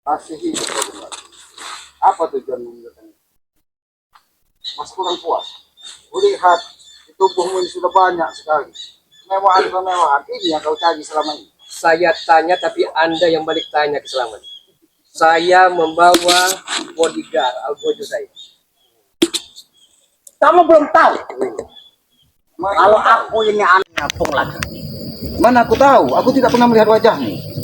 Masih hidup ya, Bung Lada. Apa tujuan mendatang? Masih kurang puas. Kulihat di tubuhmu ini sudah banyak sekali kemewahan-kemewahan ini yang kau cari selama ini. Saya tanya tapi Anda yang balik tanya ke Selamat. Saya membawa bodyguard Algojo saya. Kamu belum tahu kalau aku ini anaknya Bung Lada. Mana aku tahu, aku tidak pernah melihat wajahmu.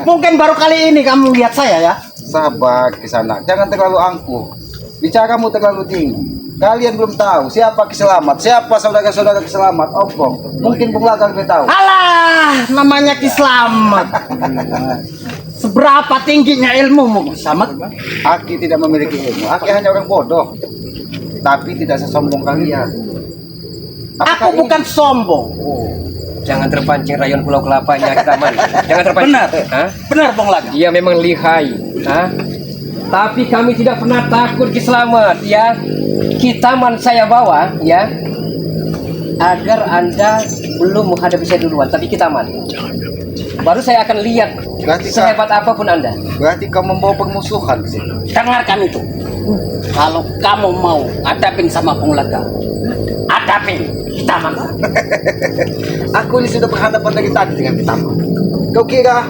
Mungkin baru kali ini kamu lihat saya ya. Sabar ke sana, jangan terlalu angkuh. Bicaramu terlalu tinggi. Kalian belum tahu siapa Kiselamat, siapa saudara-saudara Kiselamat. Opong, mungkin Bung Lada lebih tahu. Alah, namanya Kiselamat. Seberapa tingginya ilmumu, Kiselamat? Aki tidak memiliki ilmu, Aki hanya orang bodoh. Tapi tidak sesombong kalian. Aku bukan sombong. Jangan terpancing rayon Pulau Kelapanya kita man. Jangan terpancing. Benar, benar Bung Lada. Dia memang lihai, tapi kami tidak pernah takut Ki Selamat, ya. Kitaman saya bawa, ya, agar Anda belum menghadapi saya duluan, tapi kitaman. Baru saya akan lihat Berarti sehebat apapun Anda. Berarti kau membawa permusuhan ke sini. Dengarkan itu. Kalau kamu mau hadapin sama Bung Lada, hadapin kitaman. Aku ini sudah berhadapan dari tadi dengan Kitaman. Kau kira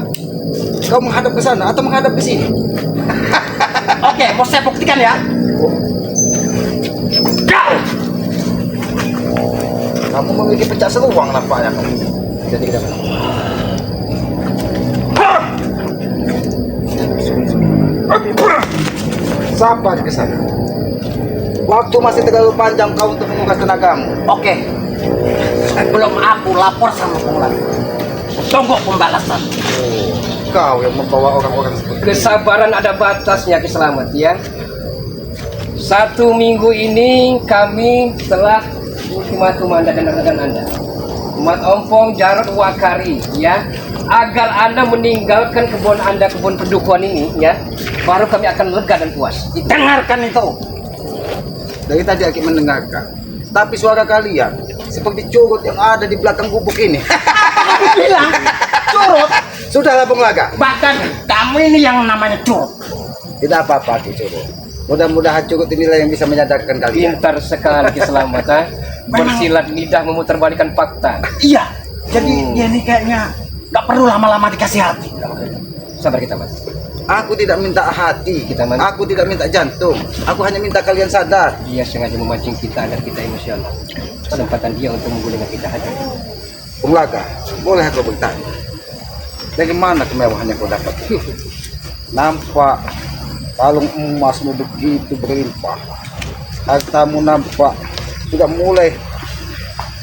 kau menghadap ke sana atau menghadap ke sini? Oke, mau saya buktikan ya. Kamu memiliki pencak seruang nampaknya kamu. Jadi kita sabar ke sana. Waktu masih terlalu panjang kau untuk menguras tenagamu. Oke. Sebelum aku lapor sama Bung Lada, tunggu pembalasan. Kau yang membawa orang-orang seperti Kesabaran ada batasnya Ki Selamat, ya. 1 minggu ini kami telah ultimatum Anda dan rekan Anda, Mat Ompong, Jarod, Wakari, ya, agar Anda meninggalkan kebun Anda, kebun pedukuhan ini, ya, baru kami akan lega dan puas. Dengarkan itu. Dari tadi Aki mendengarkan. Tapi suara kalian seperti curut yang ada di belakang gubuk ini. Aku bilang curut. Sudahlah Bung Lada. Bahkan kamu ini yang namanya curut. Tidak apa-apa Ki curut. Mudah-mudahan curut inilah yang bisa menyadarkan kalian. Pintar sekali Ki Selamat, ha? Bersilat lidah memutarbalikkan fakta. Iya. Jadi dia ini kayaknya nggak perlu lama-lama dikasih hati. Sabar kita, Mas. Aku tidak minta hati, Kita aku tidak minta jantung. Aku hanya minta kalian sadar. Dia sengaja memancing kita agar kita emosional. Kesempatan dia untuk menggulingkan kita hajar. Bung Lada, boleh aku bertanya? Dari mana kemewahan yang kau dapat? Nampak kalung emasmu begitu berlimpah. Hartamu nampak sudah mulai.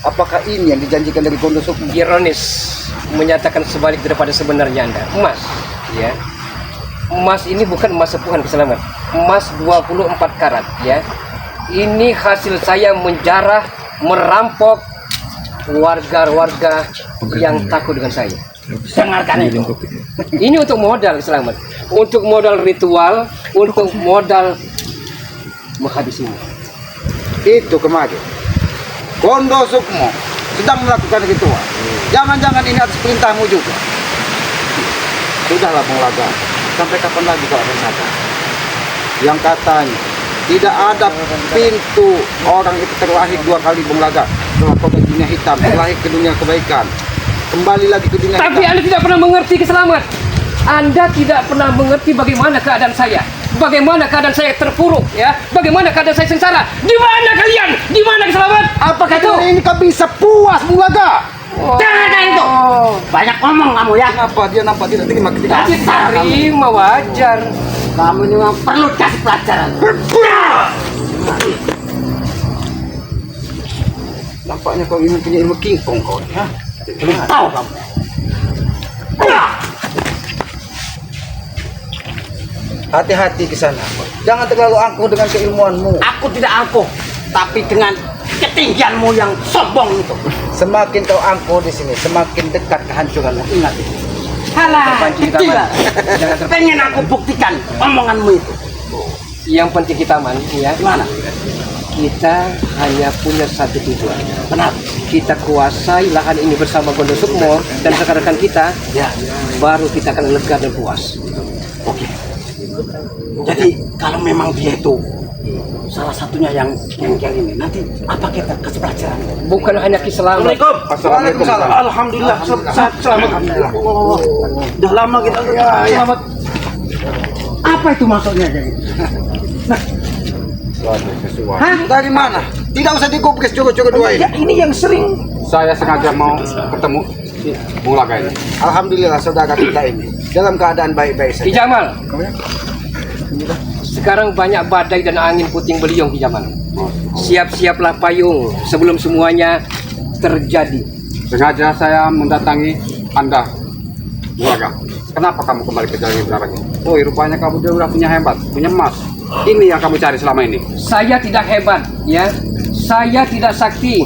Apakah ini yang dijanjikan dari Gondo Sukmo? Ironis menyatakan sebalik daripada sebenarnya Anda. Emas, ya. Emas ini bukan emas sepuhan Ki Selamat. Emas 24 karat, ya. Ini hasil saya menjarah, merampok warga-warga yang takut dengan saya. Dengarkan itu. Ini untuk modal Ki Selamat, untuk modal ritual, untuk modal menghabisi ini. Itu kemarin Gondo Sukmo sedang melakukan ritual. Jangan-jangan ini atas perintahmu juga. Sudahlah Bung Lada, sampai kapan lagi kau akan sadar? Yang katanya tidak ada pintu orang itu terlahir 2 kali Bung Lada. Setelah kau ke dunia hitam, terlahir ke dunia kebaikan, kembali lagi ke dunia Tapi hitam. Anda tidak pernah mengerti Ki Selamat. Anda tidak pernah mengerti bagaimana keadaan saya. Bagaimana keadaan saya terpuruk, ya. Bagaimana keadaan saya sengsara. Di mana kalian? Di mana Ki Selamat? Apakah Itu? hari ini kau bisa puas Bung Lada? Dengarkan itu. Banyak ngomong kamu ya. Kenapa dia nampak tidak terima ketika Tapi terima wajar. Kamu ini memang perlu kasih pelajaran. nampaknya kau ingin punya ilmu kingkong kau? Hah? Belum tahu kamu. Hati-hati ke sana. Jangan terlalu angkuh dengan keilmuanmu. Aku tidak angkuh, tapi dengan ketinggianmu yang sombong itu. Semakin kau angkuh di sini, semakin dekat kehancuranmu. Ingat itu. Halah, Terpancing kita, gila. Man. Jangan terpancing. Pengen aku buktikan omonganmu itu. Yang penting kita man, ya. Gimana? Kita hanya punya satu tujuan. Kenapa? Kita kuasai lahan ini bersama Gondo Sukmo dan rekan-rekan kita, Ya. baru kita akan lega dan puas. Oke. Jadi kalau memang dia itu salah satunya yang ini, nanti apa kita kasih pelajaran? Bukan hanya Ki Selamat. Assalamualaikum. Alhamdulillah, selamat. Udah lama kita selamat. Apa itu maksudnya jadi? Hah? Dari mana? Tidak usah dikupres cukup-cukup dua ini. Ya, ini yang sering. Saya sengaja mau ketemu si Bung Laga ini. Alhamdulillah saudara kita ini dalam keadaan baik-baik Ki saja. Jamal. Sekarang banyak badai dan angin puting beliung, Ki Jamal. Siap-siaplah payung sebelum semuanya terjadi. Sengaja saya mendatangi Anda, Bung Laga. Kenapa kamu kembali ke jalan yang benar lagi? Oh, rupanya kamu udah punya hebat, punya emas. Ini yang kamu cari selama ini. Saya tidak hebat, ya. Saya tidak sakti.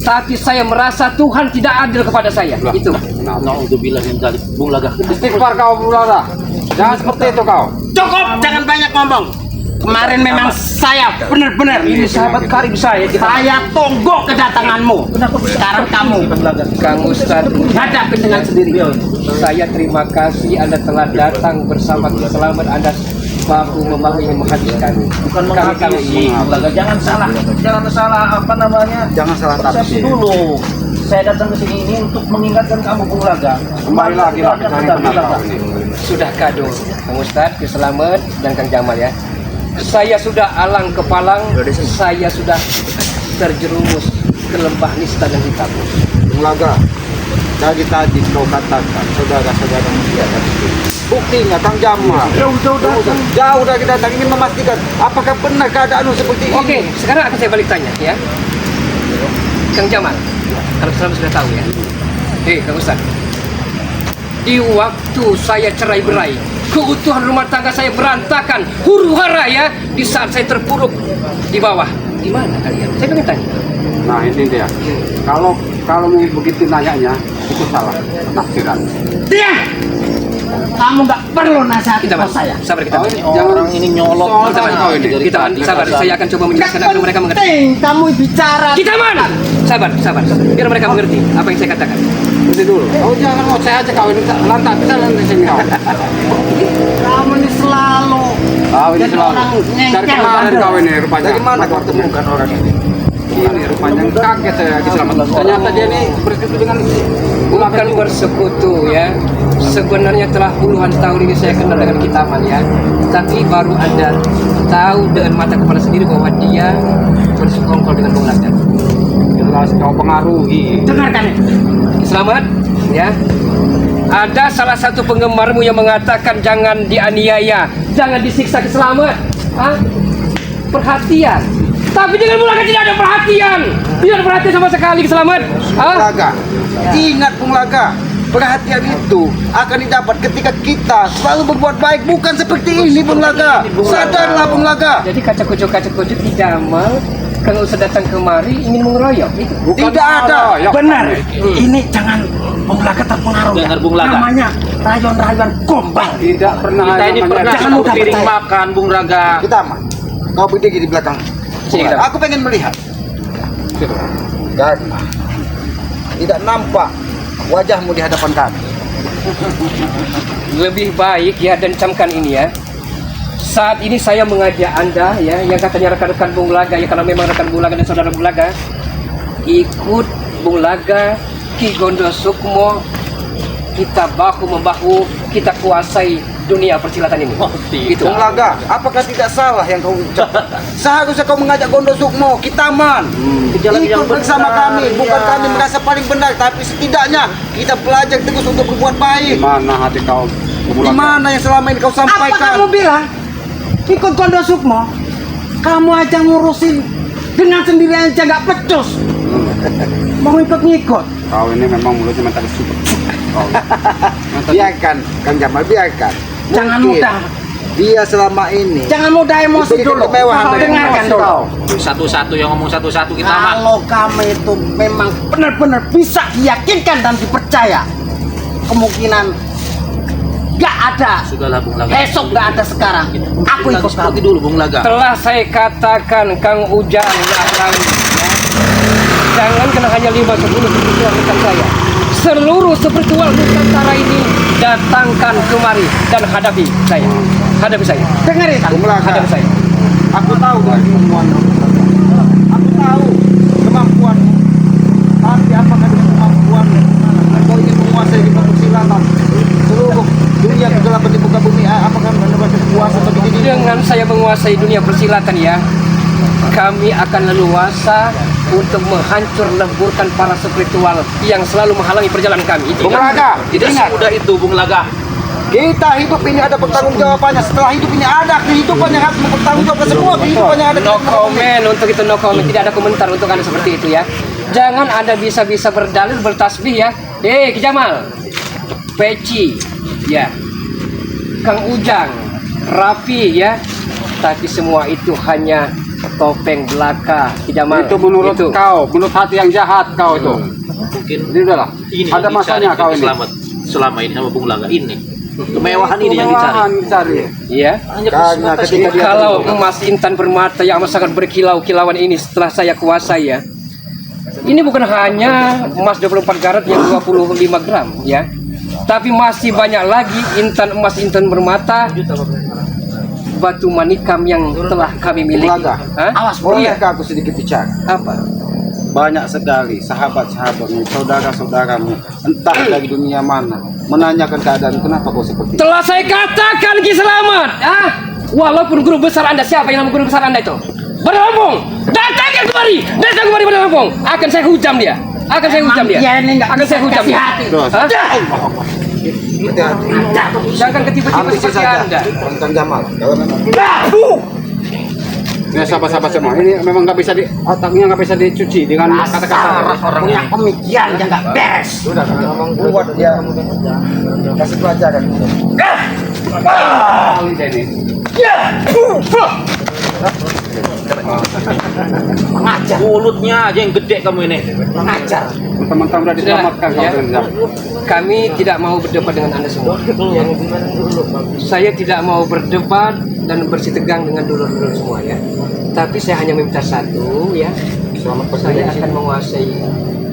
Tapi saya merasa Tuhan tidak adil kepada saya. Lah, Itu. nah, Naudzubillah min dzalik, Bung Laga. istighfar kau, Bung Laga. Jangan seperti itu kau. Cukup, jangan banyak ngomong. Kemarin memang saya benar-benar Ini sahabat karib saya. saya tunggu kedatanganmu. Sekarang kamu Kang Ustadz, hadapi dengan sendiri. saya terima kasih Anda telah datang bersama Ki Selamat. Anda bahu membahu ingin menghabiskan. Bukan Kami menghabisi, Bung Laga. Jangan salah apa namanya? Jangan salah persepsi tafsir. dulu. Saya datang ke sini ini untuk mengingatkan kamu, Bung Laga. Kembali lagi lah ke jalan yang benar kau ini. Sudah kado, Kang Ustadz, Ki Selamat dan Kang Jamal, ya. Saya sudah alang kepalang, saya sudah terjerumus ke lembah nista dan hitam. Bung Laga, dari tadi kau katakan saudara-saudara manusia tadi. Buktinya Kang Jamal jauh dari datang ingin memastikan apakah benar keadaanmu seperti ini. Oke, sekarang akan saya balik tanya, ya. Kang Jamal, kalau Kang Selamat sudah tahu, ya. Kang Ustadz, di waktu saya cerai berai, keutuhan rumah tangga saya berantakan, huru hara, ya. Di saat saya terpuruk di bawah, di mana kalian? Saya pengen tanya. Nah, ini dia. Kalau begitu nanyanya, itu salah tafsiran. Diam! Kamu nggak perlu nasihat Kita bos saya. sabar kita. Orang ini nyolok. Kita sabar, saya akan coba menjelaskan agar mereka mengerti. Penting kamu bicara. Kita mana? Sabar. Biar mereka mengerti apa yang saya katakan. Nanti dulu. Kau jangan mau saya aja kau ini lantas bisa nanti sini kau. Kamu ini selalu. Kau ini jadi selalu. orang Dari ngengkel, kemarin bandel. kau ini rupanya. Dari mana kau temukan orang ini? Ini rupanya kaget saya keselamatan. Ternyata dia ini bersekutu dengan Bukan bersekutu, ya. Sebenarnya telah puluhan tahun ini saya kenal dengan Kitaman, ya. Tapi baru Anda tahu dengan mata kepala sendiri bahwa dia bersekongkol dengan Bung Laga. jelas kau pengaruhi. Dengarkan ini. Selamat, ya. Ada salah satu penggemarmu yang mengatakan jangan dianiaya, jangan disiksa. Selamat. Perhatian. Tapi dengan Bung Laga tidak ada perhatian. Tidak ada perhatian sama sekali, Selamat. Bung Laga, ingat Bung Laga, perhatian itu akan didapat ketika kita selalu berbuat baik, bukan seperti ini Bung Laga. Sadarlah Bung Laga. Jadi kaca kucuk di Jamal kalau sudah datang kemari ingin mengeroyok itu. Tidak ada. Benar. Ini jangan Bung Laga terpengaruh. Dengar Bung Laga. Namanya rayon-rayon gombal. Tidak pernah Kita ini namanya- pernah Jangan satu mudah piring percaya. makan, Bung Raga. Kita aman. Kau berdiri di belakang. Sini, kita. Aku pengen melihat. Karena tidak nampak wajahmu di hadapan kami. Lebih baik, ya, dan camkan ini, ya. Saat ini saya mengajak Anda, ya, yang katanya rekan-rekan Bung Laga, ya, kalau memang rekan Bung Laga dan saudara Bung Laga, ikut Bung Laga, Ki Gondo Sukmo, kita bahu-membahu, kita kuasai dunia persilatan ini. Gitu. Bung Laga, apakah tidak salah yang kau ucapkan? Seharusnya kau mengajak Gondo Sukmo, Kitaman, ikut bersama kami. Bukan kami merasa paling benar, tapi setidaknya kita belajar terus untuk berbuat baik. Mana hati kau? Di mana yang selama ini kau Apa sampaikan? kamu bilang? Ikut Gondo Sukmo. Kamu aja ngurusin dengan sendiri aja nggak pecus. Mau ikut-ngikut. Kau ini memang mulutnya mental super. Kau. Biarkan, Kang Jamal, biarkan. Jangan Mungkin mudah. dia selama ini Jangan mudah emosi diberikan dulu. kemewahan Kau dari dengarkan emosi dulu. kau. Satu-satu yang ngomong satu-satu kita mah. Kalau kamu itu memang benar-benar bisa diyakinkan dan dipercaya, kemungkinan nggak ada. Sudahlah Bung Laga. Esok nggak ada sekarang. Aku ikut kamu. Seperti dulu Bung Laga. Telah saya katakan Kang Ujang Dahlan, ya. Jangan kena hanya 5-10 seperti itu rekan saya. seluruh spiritual Nusantara ini datangkan kemari dan hadapi saya. Hadapi saya. Dengerin kan? Bung Laga, Hadapi saya. aku tahu dengan kemampuanmu. Aku tahu kemampuanmu. Tapi apakah dengan kemampuanmu kau ingin menguasai di persilatan seluruh dunia kegelapan di muka bumi? Apakah mendapatkan kuasa bagi diri? Dengan saya menguasai dunia persilatan ya, kami akan leluasa untuk menghancur leburkan para spiritual yang selalu menghalangi perjalanan kami. Bung Laga, Tidak ingat, semudah itu, Bung Laga. kita hidup ini ada pertanggungjawabannya. Setelah hidup ini ada kehidupan yang harus mempertanggungjawabkan semua kehidupan yang ada. No comment untuk itu, no comment. Tidak ada komentar untuk Anda seperti itu ya. Jangan Anda bisa berdalil, bertasbih ya. Ki Jamal, Peci, ya, Kang Ujang, Rapi ya. Tapi semua itu hanya topeng belaka, Ki Jamal. Itu menurut kau, menurut hati yang jahat kau itu. Mungkin Jadi udahlah. ini Ada yang masanya dicari kau Ki ini. Selamat selama ini sama Bung Laga ini. Kemewahan ini yang Kemewahan dicari. dicari. Iya. Hanya Karena sebatas ketika itu. dia Kalau emas intan permata yang amat sangat berkilau-kilauan ini setelah saya kuasai ya. Ini bukan hanya emas 24 karat yang 25 gram ya. Tapi masih banyak lagi intan emas intan permata, batu manikam yang telah kami miliki. Bung Laga, Hah? Awas, Bro. bolehkah aku sedikit bicara? Apa? Banyak sekali sahabat-sahabatmu, saudara-saudaramu, entah dari dunia mana, menanyakan keadaan kenapa kau seperti itu. Telah saya katakan Ki Selamat, ah, walaupun guru besar Anda, siapa yang nama guru besar Anda itu? Berhubung, datang kemari berhubung. Akan saya hujam dia, akan saya hujam dia, Dia ini nggak akan saya hujam kasih dia. hati. Terus, Hah? hati-hati. Jangan ketipu-tipu Ambisi seperti saja, Anda. Kang Jamal. Kalau memang Ini sahabat-sahabat semua. Ini memang nggak bisa otaknya nggak bisa dicuci dengan kata-kata. Punya pemikiran yang nggak beres. sudah kalau memang kuat dia kasih pelajaran. Mengajar. Mulutnya aja yang gede kamu ini. Mengajar. Teman-teman udah diselamatkan kau Ya. Renza. Kami tidak mau berdebat dengan Anda semua. Ya. Saya tidak mau berdebat dan bersih tegang dengan dulur-dulur semua ya. Tapi saya hanya meminta satu ya. Saya akan menguasai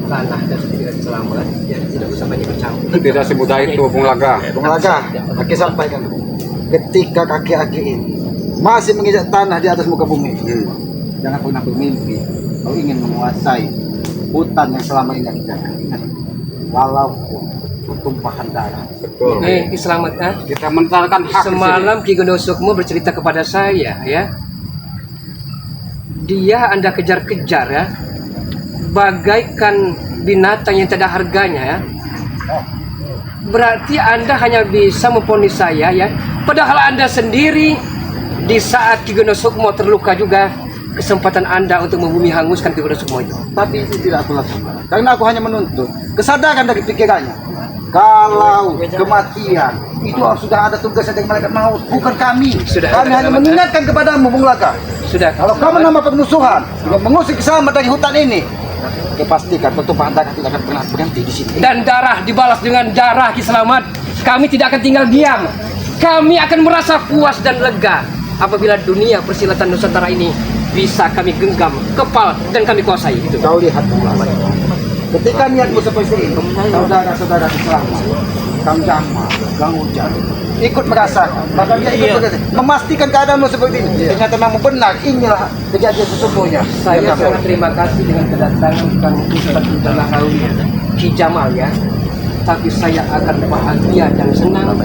tanah dan tidak selamat. Ya, tidak usah banyak bercampur. Tidak semudah itu, Bung Laga. Bung Laga, kaki sampaikan. Ketika kaki-kaki ini masih menginjak tanah di atas muka bumi, jangan pernah bermimpi kau ingin menguasai hutan yang selama ini kita jaga. Walaupun pertumpahan darah. Ki Selamat kan? Kita menentukan hak di sini. Semalam Ki Gendong Sukmo bercerita kepada saya ya. Dia Anda kejar-kejar ya. Bagaikan binatang yang tidak ada harganya ya. Berarti Anda hanya bisa memponis saya ya. Padahal Anda sendiri di saat Ki Gendong Sukmo terluka juga, kesempatan Anda untuk membumi hanguskan Ki Gendong Sukmo itu. Tapi itu tidak aku lakukan. Karena aku hanya menuntut kesadaran dari pikirannya. Kalau kematian itu sudah ada tugas dari malaikat maut, bukan kami. Sudah, Kami hanya selamat, mengingatkan kepadamu, Bung Laga. Sudah. Kalau kamu nama permusuhan dengan mengusir Kiselamat dari hutan ini, pastikan pertumpahan darah tidak akan pernah berhenti di sini. Dan darah dibalas dengan darah Ki Selamat. Kami tidak akan tinggal diam. Kami akan merasa puas dan lega apabila dunia persilatan Nusantara ini bisa kami genggam, kepal dan kami kuasai itu. Kau lihat, Bung Laga. Ketika niatmu seperti ini, saudara-saudara Kiselamat, Kang Jamal, Kang Ujang, ikut merasakan, bahkan dia ikut memastikan keadaanmu seperti ini. Ternyata memang benar, inilah kejadian sesungguhnya. Saya sangat terima kasih dengan kedatangan Kang Ustadz Udahlah Ki Jamal ya. Tapi saya akan bahagia dan senang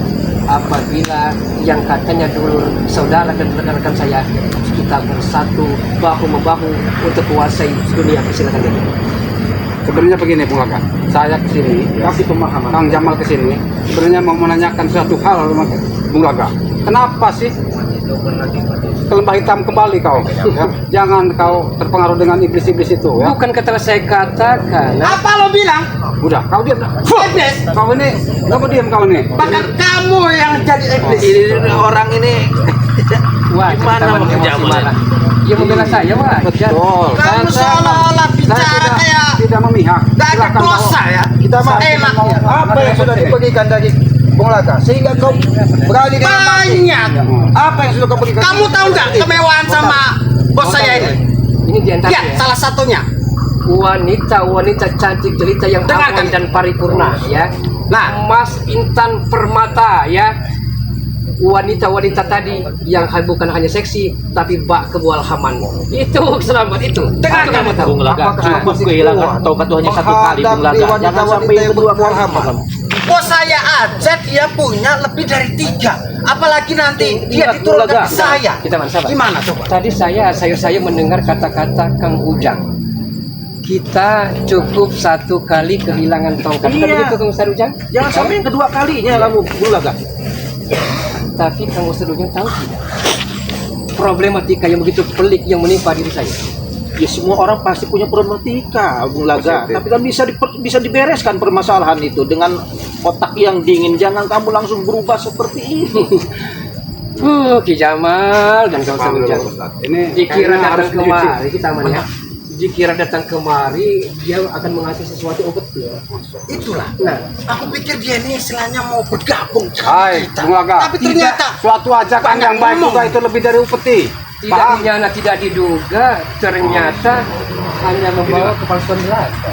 apabila yang katanya dulu saudara dan rekan-rekan saya kita bersatu bahu-membahu untuk kuasai dunia persilatan ini. Sebenarnya begini, Bung Laga. Saya kesini, kasih pemahaman. Kang Jamal kesini, sebenarnya mau menanyakan suatu hal, Bung Laga. Kenapa sih ke lembah hitam kembali kau? Ya, jangan kau terpengaruh dengan iblis-iblis itu. Ya. Bukan kata saya katakan. Apa lo bilang? Udah, kau diam. Iblis. Kau ini, kenapa diam kau ini? Bahkan kamu yang jadi iblis. Ini orang ini Wah, gimana ketahuan mau emosi Jamal? marah. Dia membela saya, wah. Betul. Kamu seolah-olah bicara kayak tidak memihak. gak ada Silakan kau. dosa ya. Kita Enak. apa yang sudah diberikan dari Bung Laga sehingga kau berani dengan mati. Banyak. Apa yang sudah kau berikan? Kamu tahu nggak kemewahan sama bos saya ini? Ini diantaranya. Ya, salah satunya. wanita cantik jelita yang aman dan paripurna ya. Nah, Mas Intan Permata ya, wanita-wanita tadi yang bukan hanya seksi tapi bak kebualhaman. Itu selamat itu. Dengarkan Bung Laga, cukup kehilangan taubat itu hanya satu kali Bung Laga. Jangan sampai yang kedua kali. Bos saya aja dia punya lebih dari 3. Apalagi nanti dia diturunkan ke saya. Kita sabar. Gimana coba? Tadi saya mendengar kata-kata Kang Ujang. Kita cukup 1 kali kehilangan tongkat. Bukan begitu Kang Ustaz Ujang? Jangan sampai yang kedua kalinya lah Bung Laga. Tapi Kang Ustaz Ujang tahu tidak? Problematika yang begitu pelik yang menimpa diri saya. Ya semua orang pasti punya problematika Bung Laga. Tapi kan bisa dibereskan permasalahan itu dengan otak yang dingin. Jangan kamu langsung berubah seperti ini. Ki Jamal dan Kang Ustaz Ujang. Ini Dikira kayaknya datang harus kemari kita aman ya. Dikira datang kemari dia akan mengasih sesuatu yang betul. Itulah. Nah, Aku pikir dia ini istilahnya mau bergabung Hai, sama kita. Bung Laga. Tapi ternyata Suatu ajakan banyak yang baik ngomong. juga itu lebih dari upeti. tidak Paham? dinyana tidak diduga ternyata hanya membawa kepalsuan belaka.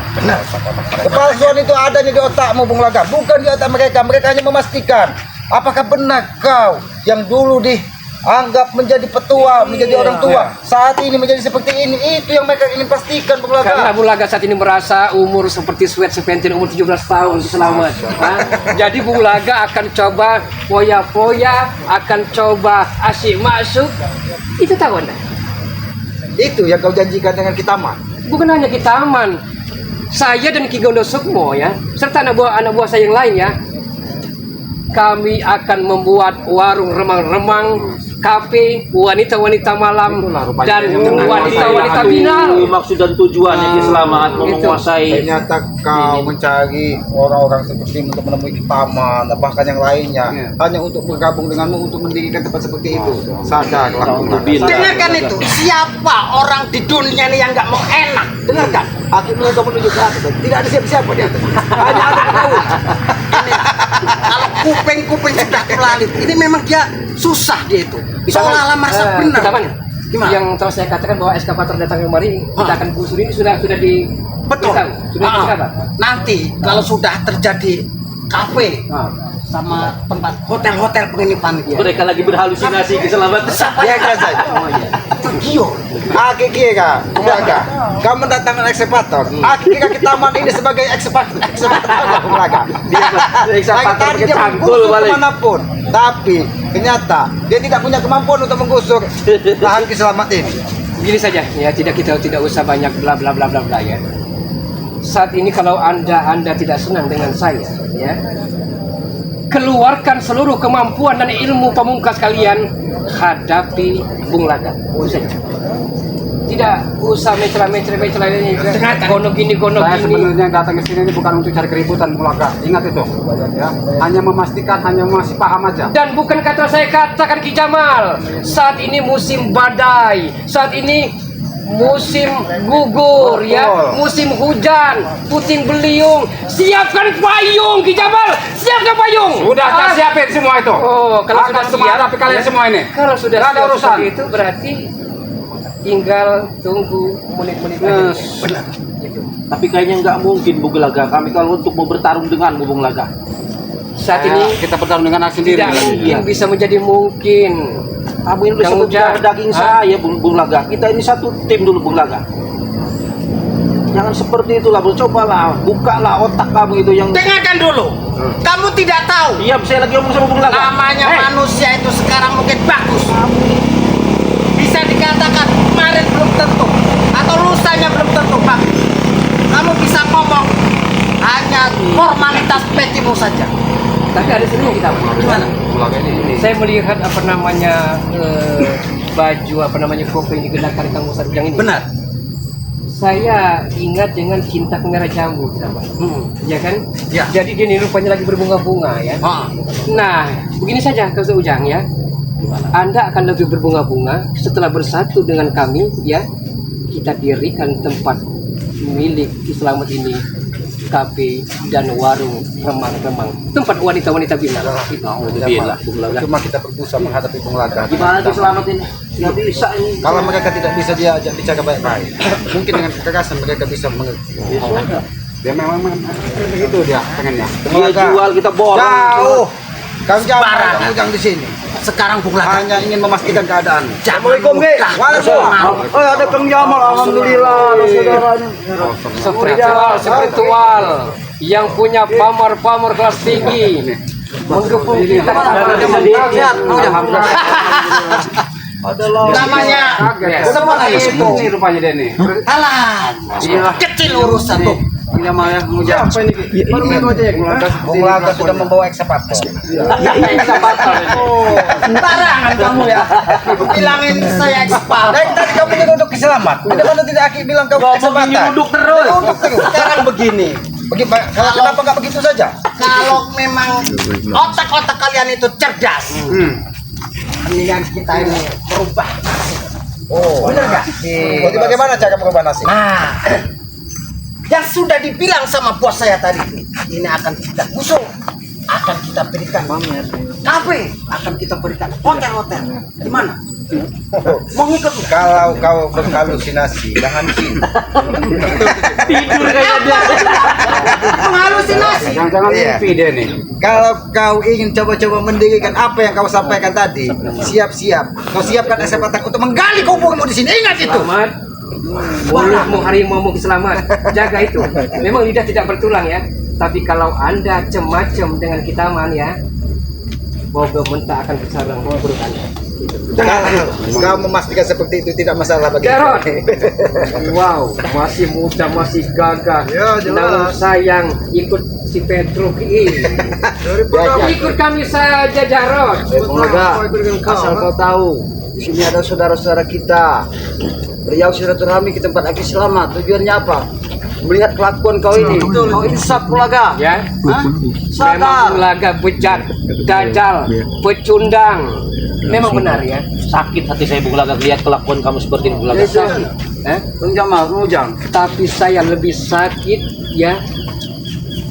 Kepalsuan itu ada nih di otakmu Bung Laga, bukan di otak mereka. Mereka hanya memastikan apakah benar kau yang dulu dianggap menjadi petua, menjadi orang tua, saat ini menjadi seperti ini. Itu yang mereka ingin pastikan Bung Karena Laga. Bung Laga saat ini merasa umur seperti Sweet Seventeen umur 17 tahun selamat. Hah? Jadi Bung Laga akan coba foya-foya, akan coba asyik masuk. Itu tahu Anda? Itu yang kau janjikan dengan kita mah. Bukan hanya kita aman. Saya dan Ki Gondo Sukmo ya, serta anak buah saya yang lain ya. Kami akan membuat warung remang-remang, kafe, wanita-wanita malam, dan wanita-wanita binal. Maksud dan tujuannya selamat menguasai. Ternyata kau mencari orang-orang seperti untuk menemui taman, bahkan yang lainnya, hanya untuk bergabung denganmu untuk mendirikan tempat seperti itu. Sadarlah Bung Laga. Dengarkan itu. Siapa orang di dunia ini yang nggak mau enak? Dengarkan, akhirnya kau menuju ke atas. Tidak ada siapa-siapa di atas. Hanya ada kau. Ini, kalau kuping-kuping sudah kelalit, ini memang dia susah dia itu. Seolah-olah merasa benar. Kita mana? Gimana? Yang telah saya katakan bahwa eskavator datang kemari, kita akan gusur ini sudah di Betul. sudah dikabar. Nanti kalau sudah terjadi kafe sama tempat hotel-hotel penginapan dia. Mereka lagi berhalusinasi keselamatan. Biarkan saja. Itu Gio. Aki kira, Bung Laga, kau mendatangkan ekskavator. Aki kira ke taman ini sebagai ekskavator, Bung Laga. Ekskavator Tadi pakai dia cangkul menggusur balik. kemanapun, tapi ternyata dia tidak punya kemampuan untuk menggusur lahan Kiselamat ini. Begini saja ya, tidak usah banyak bla bla bla bla bla ya. Saat ini kalau Anda tidak senang dengan saya ya, keluarkan seluruh kemampuan dan ilmu pamungkas kalian, hadapi Bung Laga. Itu saja. Tidak usah mencela-mencela ini. Gono gini. Saya sebenarnya datang ke sini ini bukan untuk cari keributan Bung Laga. Ingat itu. Ya. Hanya memastikan, hanya masih paham aja. Dan bukan kata saya katakan Ki Jamal, saat ini musim badai, saat ini musim gugur ya, musim hujan, puting beliung. Siapkan payung Ki Jamal, siapkan payung. Sudah saya siapin semua itu. Oh, kalau akan sudah semua siap, hadapi kalian ya. semua ini. Kalau sudah Nggak ada siap urusan. seperti itu berarti tinggal tunggu menit-menit aja. Benar. Tapi kayaknya nggak mungkin Bung Laga. Kami kalau untuk mau bertarung dengan Bung Laga. Saat Ya, ini kita bertarung dengan anak sendiri. tidak mungkin bisa menjadi mungkin. Kamu ini udah Kang sebut Ujang. daging saya Bung Laga. Kita ini satu tim dulu Bung Laga. Jangan seperti itulah, Bro. Cobalah, bukalah otak kamu itu yang. Dengarkan dulu. Kamu tidak tahu. Iya, saya lagi ngomong sama Bung Laga. Namanya Hei, manusia itu sekarang mungkin bagus. Bisa dikatakan kemarin belum tentu atau lusanya belum tentu bagus. Kamu bisa ngomong hanya formalitas pecimu saja. Tapi ada serunya kita. Gimana? Bung Laga ini. Saya melihat baju kopi yang dikenakan Kang Ustaz Ujang ini. Benar. Saya ingat dengan cinta merah jambu, ya kan? Ya. Jadi dia ini rupanya lagi berbunga-bunga ya. Nah, begini saja Kang Ustaz Ujang ya. Anda akan lebih berbunga-bunga setelah bersatu dengan kami ya. Kita dirikan tempat milik Kiselamat ini kafe dan warung remang-remang tempat wanita-wanita bina. Itu Bila. Cuma kita berusaha menghadapi Bung Laga. Gimana tuh selamat ini? Nggak bisa ini. Kalau mereka tidak bisa diajak bicara baik-baik, mungkin dengan kekerasan mereka bisa mengerti. Dia memang begitu dia pengennya. Dia jual kita borong. Jauh. Kang jauh, Sembarangan. kamu jangan di sini. Sekarang Bung Laga Hanya ingin memastikan keadaan. Assalamualaikum, Ge. Waalaikumsalam. Oh, ada Kang Jamal, alhamdulillah, ada saudara ini. spiritual yang punya pamor-pamor kelas tinggi menggepung kita. namanya seperti itu. Ini rupanya dia nih. Alah, kecil urusan tuh. Yang mana mujang. Baru minum aja ya. Bung Laga sudah membawa eksepator. Sembarangan kamu ya. Bilangin saya ekspal. Dari tadi kamu duduk di selamat. Ada mana tidak Aki bilang kamu eksepator? Duduk terus. Duduk terus. Sekarang begini. Kenapa nggak begitu saja? Kalau memang otak-otak kalian itu cerdas, mendingan kita ini berubah. Oh, Bener nggak? Jadi bagaimana cara merubah nasib? Nah, yang sudah dibilang sama bos saya tadi, ini akan kita gusur, akan kita berikan kafe, akan kita berikan hotel-hotel. Gimana? Mau ngikut? Kalau kau berhalusinasi, jangan di sini. Tidur kayak dia. Menghalusinasi. Jangan Iya. mimpi dia nih. Kalau kau ingin coba-coba mendirikan apa yang kau sampaikan tadi, siap-siap. Kau siapkan eksepator untuk menggali kuburmu di sini. Ingat itu. Selamat. Mulutmu harimau selamat. Jaga itu. Memang lidah tidak bertulang ya. Tapi kalau Anda macam dengan kita man ya, bogo mentah akan kesarang perut Anda. Kalau kau memastikan seperti itu tidak masalah bagi Jarod. Wow, masih muda, masih gagah. Ya, jelas. Namun sayang ikut si Petruk ini. Ikut kami saja Jarod. Asal kau tahu, di sini ada saudara-saudara kita. Beliau silaturahmi ke tempat Aki Selamat. Tujuannya apa? Melihat kelakuan kau ini. Kau ini Sapu Laga. Ya. Hah? Memang Sadar. laga bejat, dajal, pecundang. Memang benar ya. Sakit hati saya Bung Laga lihat kelakuan kamu seperti ini Bung Laga. Sakit. Bung Jamal, mujang. Tapi saya lebih sakit ya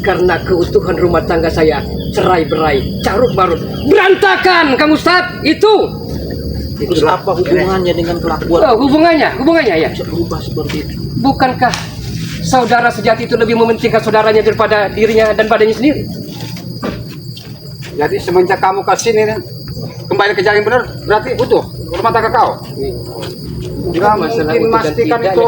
karena keutuhan rumah tangga saya cerai-berai, carut-marut, berantakan, Kang Ustadz. Itu Terus apa hubungannya dengan kelakuan hubungannya ya. berubah seperti itu? Bukankah saudara sejati itu lebih mementingkan saudaranya daripada dirinya dan badannya sendiri? Jadi semenjak kamu ke sini kembali ke jalan yang benar, berarti utuh rumah tangga kau. Nggak mungkin memastikan itu.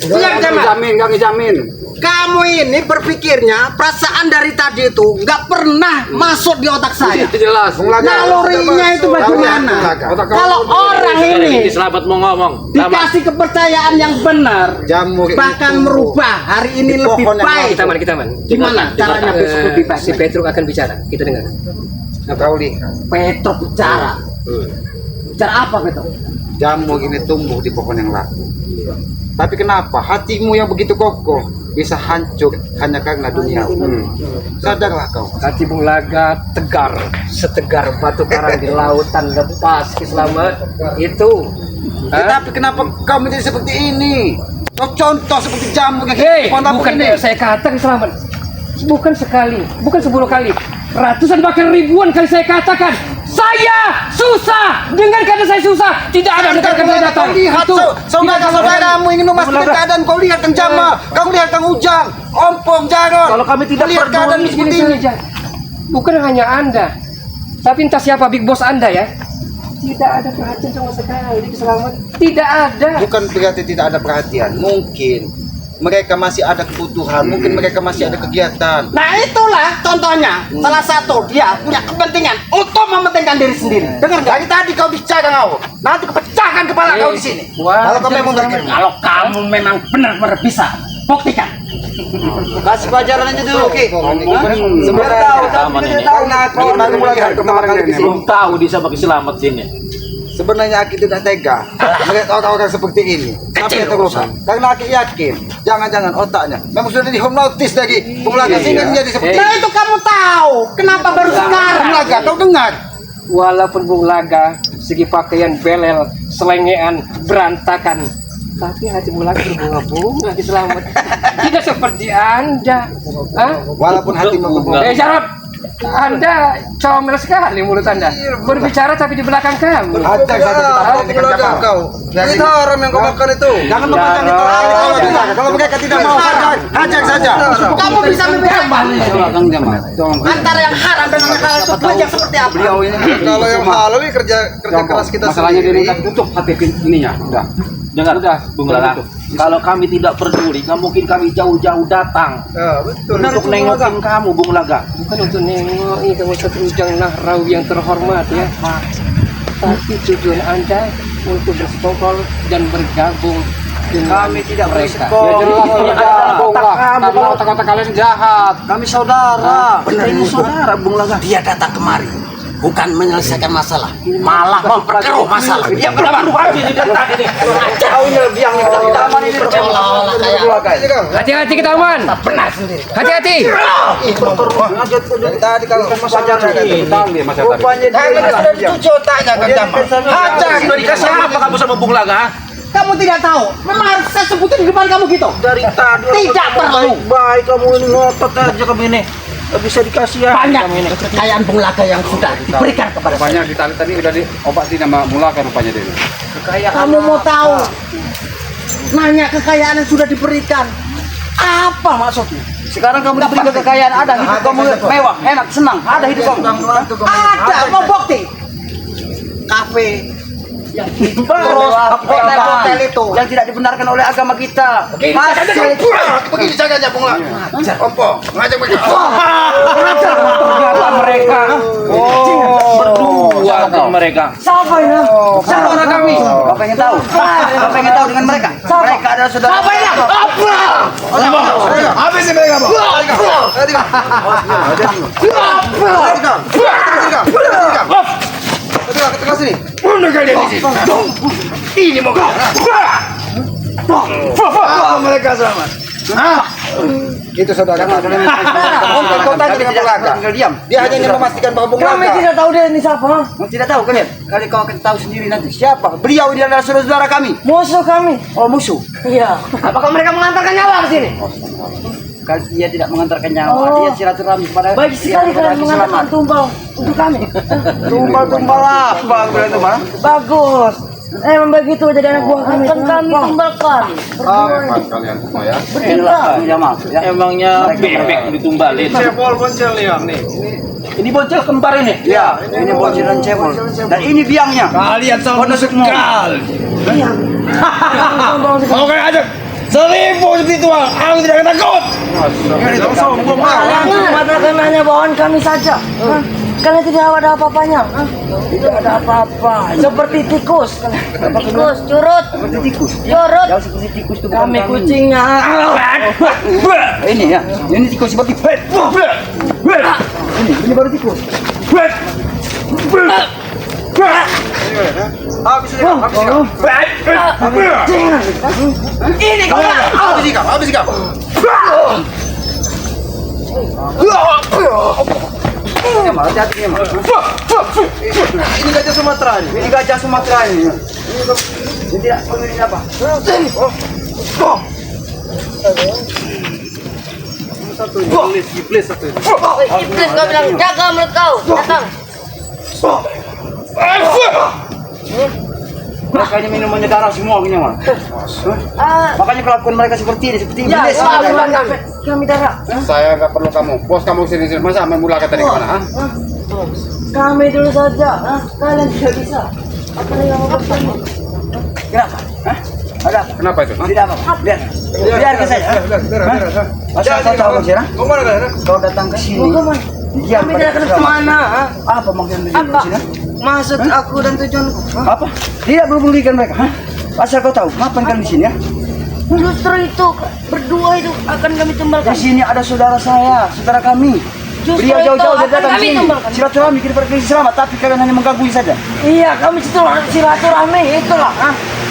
Siap, Jamal. Nggak ngejamin. Kamu ini berpikirnya perasaan dari tadi itu nggak pernah masuk di otak saya. Jelas. Nalurinya itu bagaimana? Kalau orang ini Selamat mau ngomong. dikasih kepercayaan yang benar, Jamu bahkan merubah hari ini lebih pohon yang baik. Kita man. Gimana caranya besok lebih baik? Si Petruk akan bicara. Kita dengar. Kau lihat, Petruk bicara. Bicara apa Petruk? jamu ini tumbuh di pohon yang laku. Tapi kenapa hatimu yang begitu kokoh bisa hancur hanya karena dunia? Sadarlah kau. Hati Bung Laga tegar, setegar batu karang di lautan lepas. Selamat itu. Tetapi kenapa kau menjadi seperti ini? Kau contoh seperti jamu yang Hei, pohon laku bukan ini. saya katakan selamat. Bukan sekali, bukan 10 kali. Ratusan bahkan ribuan kali saya katakan, saya susah. Dengan kata saya susah, tidak ada dengan kata saya datang. Kau lihat Itu. saudara-saudaramu ingin memastikan keadaan. Kau lihat Kang Jama, kau lihat Kang Ujang, Ompong, Jarod. Kalau kami tidak lihat keadaan Begini seperti ini. saja. Bukan hanya Anda, tapi entah siapa big boss Anda ya. Tidak ada perhatian sama sekali, Selamat. Tidak ada. Bukan berarti tidak ada perhatian. Mungkin mereka masih ada kebutuhan, mungkin mereka masih ada kegiatan. Nah itulah contohnya. Salah satu dia punya kepentingan untuk mementingkan diri sendiri. Dengar nggak? Dari tadi kau bicara kau, nanti kepecahkan kepala kau di sini. Wah, Kalau kau memang begitu. Kalau kamu memang benar-benar bisa, buktikan. Kasih pelajaran aja dulu. Belum tahu dia sama Selamat sini. Sebenarnya Aki tidak tega melihat orang-orang seperti ini. Tapi terluka. Karena Aki yakin, jangan-jangan otaknya memang sudah dihipnotis lagi. Bung Laga sini menjadi seperti Nah ini. itu kamu tahu. Kenapa baru Bung sekarang? Laga, kau dengar? Walaupun Bung Laga segi pakaian belel, selengean, berantakan, Tapi hati Bulaga berbunga-bunga Ki Selamat. Tidak seperti Anda. Hah? Walaupun hatimu berbunga. Jarot, Anda comel sekali mulut Anda. Berbicara tapi di belakang kamu. Ajak saja kita dengan jamaah kau. Itu haram yang kau makan itu. Jangan makan itu. Kalau mereka tidak mau, ajak saja. Kamu bisa membedakan Kang Jamal. antara yang haram dan yang halal itu belajar seperti apa? Beliau ini Kalau yang halal ini kerja keras kita masalahnya dia sendiri. udah tutup hati ininya. Udah. Dengar, Bung Lala, kalau kami tidak peduli, nggak mungkin kami jauh-jauh datang Ya, betul. untuk nengokin kamu, Bung Laga. Bukan untuk nengok ini kamu satu ujang nahrawi yang terhormat ya. Tapi tujuan Anda untuk bersekongkol dan bergabung dengan Kami tidak mereka. bersekongkol. Ya jelas kalau gabung lah. Karena otak-otak kalian jahat. Kami saudara. Kita ini saudara, Bung Laga. Dia datang kemari bukan menyelesaikan masalah, malah memperkeruh masalah. Dia Kenapa lu aja di datang ini? Kau ini biang taman ini seolah-olah kayak Hati-hati kita aman. pernah sendiri. Hati-hati. Tadi kalau saja Dia masa tadi. rupanya dia Sudah dicuci otaknya kan Jamal. Ajak, udah dikasih apa kamu sama Bung Laga? Kamu tidak tahu, memang harus saya sebutin di depan kamu gitu. Dari tadi Tidak perlu. baik kamu ini ngotot aja kamu ini. Nggak bisa dikasih ya. Banyak kekayaan Bulaga yang sudah diberikan kepada saya. Rupanya di tadi udah diobati nama Mulaka rupanya dia. Kamu mau tahu? Nanya kekayaan yang sudah diberikan. Apa maksudnya? sekarang kamu diberi kekayaan, ada hidup kamu mewah, enak, senang, ada hidup kamu. Ada, mau bukti. Kafe yang Terus hotel-hotel itu yang tidak dibenarkan oleh agama kita. Hasil begini saja Bung Laga. Ompong, ngajak mereka. Ternyata mereka. Berdua tuh mereka. siapa ini? siapa orang kami? Kau pengen tahu? Kau pengen tahu dengan mereka? Mereka adalah saudara. Siapa ini? Habis ini mereka, Bang. Ketika sini. Ini mau kau. Mereka selamat. Itu saudara kami. Kau tanya dengan Bung Laga. Tinggal diam. Dia hanya ingin memastikan bahwa Bung Kami Laga. tidak tahu dia ini siapa. Kamu tidak tahu kalian? Kali kau akan tahu sendiri nanti siapa. Beliau ini adalah saudara kami. Musuh kami. Oh musuh. Iya. Apakah mereka mengantarkan nyawa ke sini? Kali dia tidak mengantarkan nyawa. Oh. Dia silaturahmi kepada. Baik sekali kalian mengantarkan tumbal untuk kami. Tumbal apa? Kalian tumbal? Bagus. Memang begitu jadi anak buah kami. Akan kami tumbalkan. Kalian semua ya. Inilah Jamal. Ya. Emangnya bebek ditumbalin. Cebol boncel liang nih. Ini bocil kembar ini. Ya, ini bocil dan cebol. Dan ini biangnya. Kalian sama sekali. Iya. Mau kayak aja. 1000 spiritual, aku tidak akan takut. Ini sombong banget. Mengatakan hanya bawaan kami saja. Kalian tidak ada apa-apanya. Tidak ada apa-apa. Seperti tikus. Tikus, curut. Seperti tikus. Curut. Jauh seperti tikus itu bukan Kami kucingnya. Ini ya. Ini tikus seperti ini baru tikus. Habis ini, Ini kau. habis ikam. Jamal, hati-hati Jamal. Ini gajah Sumatera nih. Ini gajah Sumatera ini. Ini tidak ini apa? Iblis kau bilang jaga mulut kau. Datang. Mereka ini minumannya darah semua Jamal. Makanya kelakuan mereka seperti ini, seperti Ya, iblis. kami darah. Saya nggak perlu kamu. Bos kamu sini masa main Mulaka tadi kemana? Hah? Kami dulu saja. Kalian tidak bisa. Apa yang mau bersama? Kenapa? Hah? Ada apa? Kenapa itu? Hah? Tidak apa. Biarkan saja. Asal kau tahu Sirah? Kau mana kalian? Kau datang ke sini. Mau kemana? Diam Kami pada tidak akan keselamatan. kemana. Apa maksudnya Apa? di sini? Maksud aku dan tujuanku. Apa? Tidak merugikan mereka. Hah? Asal kau tahu, ngapain kalian di sini ya? Justru itu berdua itu akan kami Di tumbalkan. sini ada saudara saya, saudara kami. Justru Beliau jauh-jauh itu dari datang akan ke kami sini. tumbalkan. Silaturahmi kita pergi selamat, tapi kalian hanya mengganggu saja. Iya, kami silaturahmi itulah.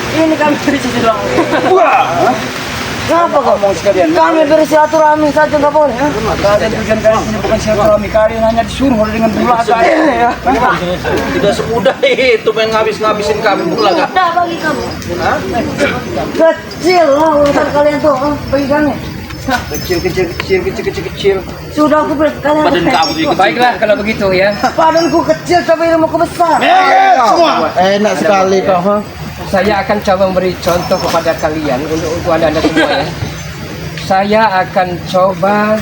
Ini kami dari situ doang. Kenapa kau? Ngomong sekalian. Kami bersilaturahmi saja nggak boleh. Ha? Kalian tujuan kalian ini bukan silaturahmi, kalian hanya disuruh oleh dengan bulaga. Ya. Tidak semudah itu main ngabisin kami Bulaga. Mudah bagi kamu. Kecil lah urusan kalian tuh. Bagi kami. Kecil. Sudah aku bilang kalian. Badan kamu juga. Baiklah kalau begitu ya. Badanku kecil tapi ilmuku besar. Semua. Enak sekali kau. Ha? Saya akan coba memberi contoh kepada kalian untuk anda semua ya. Saya akan coba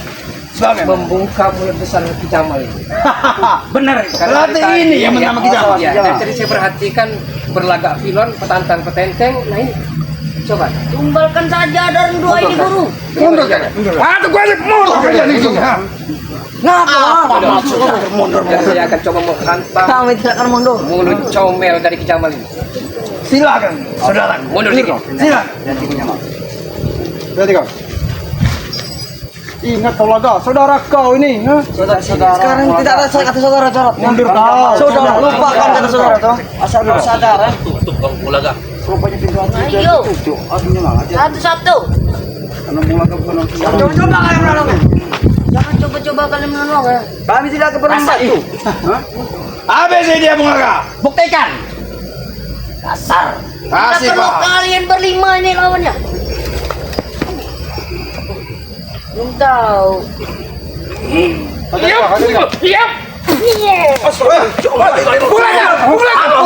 membuka mulut besar Ki Jamal ini. Benar. Karena Berarti tadi, ini yang bernama Ki Jamal. Ya, dan tadi saya perhatikan berlagak pilon, petantang petenteng. Nah ini, coba. Tumbalkan saja dari dua ini burung. Mundur kan? Aduh, gue mundur kalian itu. Ngapa? Dan saya akan coba menghantam Kami tidak akan mundur. mulut comel dari Ki Jamal ini. Silakan, saudara. Mundur dikit. Silakan. Berarti kau. Ingat kau laga, saudara kau ini. Ha? Saudara-saudara. Sekarang tidak ada saya kata saudara Jarot. Mundur kau. Saudara lupakan kata saudara tuh. Asal lu sadar. Tutup kamu Bulaga. Rupanya pintu hati Ayo. tutup. Aduh malah aja. Satu-satu. Karena bulaga bukan langsung. Coba kalian menolong. Jangan coba-coba kalian menolong ya. Kami tidak keberanian itu. Habis ini dia Bulaga. Buktikan. Dasar. Kasih, Kalau Pak. kalian berlima ini lawannya. Belum tahu. Iya.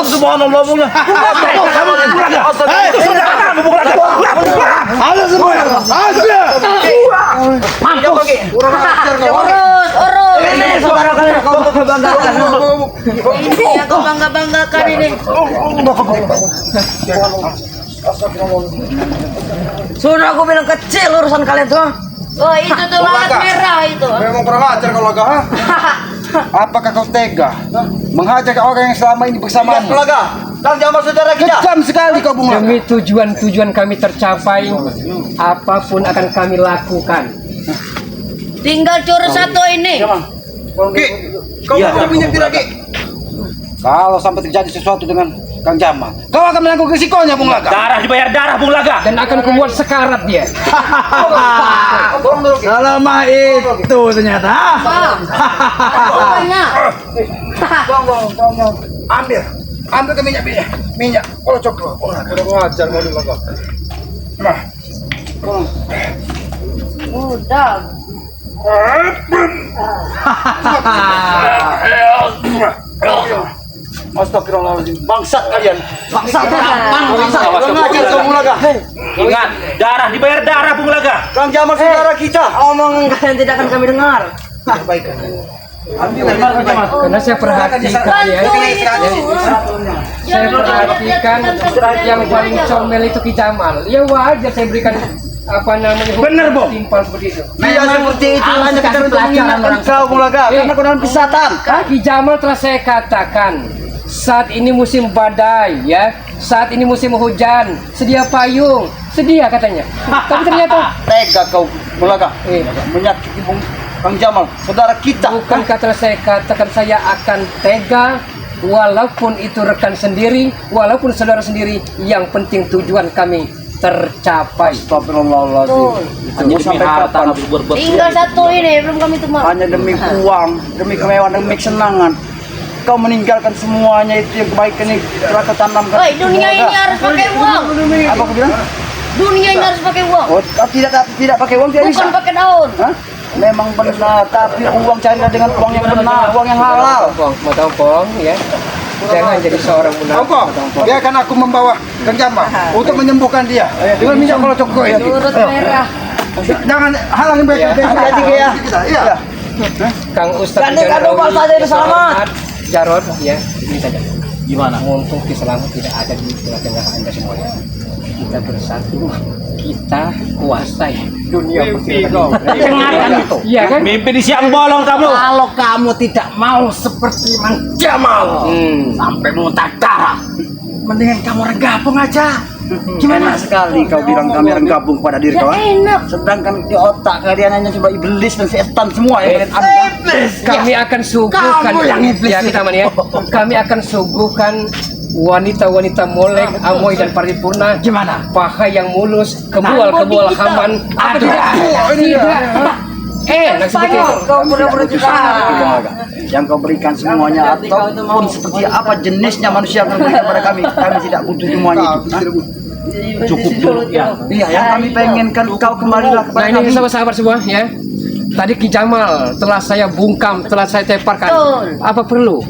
Subhanallah Bulaga. Ada semua. Urus. Ini saudara kalian kau banggakan. Ini yang kau banggakan ini. Sudah aku bilang kecil urusan kalian tuh. Oh itu tuh lalat merah itu. Memang kurang ajar kau laga. Ha? Apakah kau tega menghajar orang yang selama ini bersamamu? Bulaga. Kang Jamal saudara kita. Kejam sekali kau Bulaga. Demi tujuan kami tercapai, apapun akan kami lakukan. Tinggal curus satu ini. Kau mau minyak tidak, Ki? Kalau sampai terjadi sesuatu dengan Kang Jamal, kau akan menanggung risikonya, Bung Laga. Darah dibayar darah Bulaga. Dan akan kubuat sekarat dia. Selama itu ternyata. Pokoknya. Ambil ke minyak. Kalau coklat. Kurang ajar mau Laga. Nah, Udah. Astagfirullahaladzim. Bangsat kalian. Bangsat. Kurang ajar kau Bulaga. Ingat, darah dibayar darah Bulaga. Kang Jamal saudara kita. Omongan kalian tidak akan kami dengar. Karena saya perhatikan ya. Saya perhatikan yang paling comel itu Ki Jamal. Ya wajar saya berikan apa namanya Bener, Bang. timpal seperti itu. Dia seperti itu hanya kita untuk mengingatkan kau Bulaga. Karena kau dalam pisatan. Ki Jamal telah saya katakan saat ini musim badai ya, saat ini musim hujan, sedia payung, sedia katanya. Tapi ternyata Tega kau Bulaga. eh, Menyakiti Kang Jamal saudara kita. bukan kata saya katakan saya akan tega walaupun itu rekan sendiri, walaupun saudara sendiri, yang penting tujuan kami tercapai. Astagfirullahaladzim. Hanya demi harta kamu berbuat. Tinggal satu ini belum kami temukan. Hanya demi uang, demi kemewahan, demi kesenangan. Kau meninggalkan semuanya itu yang kebaikan ini telah kau tanamkan. Woi, dunia ini harus pakai uang. Apa kau bilang? Dunia ini harus pakai uang. Oh, kau tidak pakai uang tidak bisa. Bukan pakai daun. Hah? Memang benar, tapi uang carilah dengan uang yang benar, uang yang halal. Matompong ya. Jangan jadi seorang munafik. Biarkan aku membawa Kang Jamal untuk menyembuhkan dia dengan minyak kalau coklat ya. Turut merah. Jangan halangin mereka. Hati-hati ya. Iya. Kang Ustadz Gandeng kado Pak Ustadz itu selamat. Jarod ya, ini saja. Gimana? Mumpung Ki Selamat tidak ada di tengah-tengah Anda semuanya. Kita bersatu, kita kuasai dunia persilatan itu. Iya kan? Mimpi di siang bolong kamu. Kalau kamu tidak mau seperti Mang Jamal sampai muntah darah, mendingan kamu regabung aja. Gimana sekali kau bilang kami akan gabung kepada diri Ya kau? enak. Sedangkan di otak kalian hanya coba iblis dan setan semua yang kalian ada. Kami akan suguhkan Kamu yang iblis. ya kita ya. Kami akan suguhkan wanita-wanita molek, amoy dan paripurna. Gimana? Paha yang mulus, kebul-kebul haman. Aduh, tidak. Nah seperti itu. Kau pura-pura juga. Yang kau berikan semuanya ataupun seperti apa jenisnya manusia yang kau berikan pada kami tidak butuh semuanya itu. Cukup dulu ya. Iya, yang kami pengenkan kau kembalilah kepada Nah ini kami. sahabat-sahabat semua ya. Tadi Ki Jamal telah saya bungkam, telah saya teparkan. Apa perlu?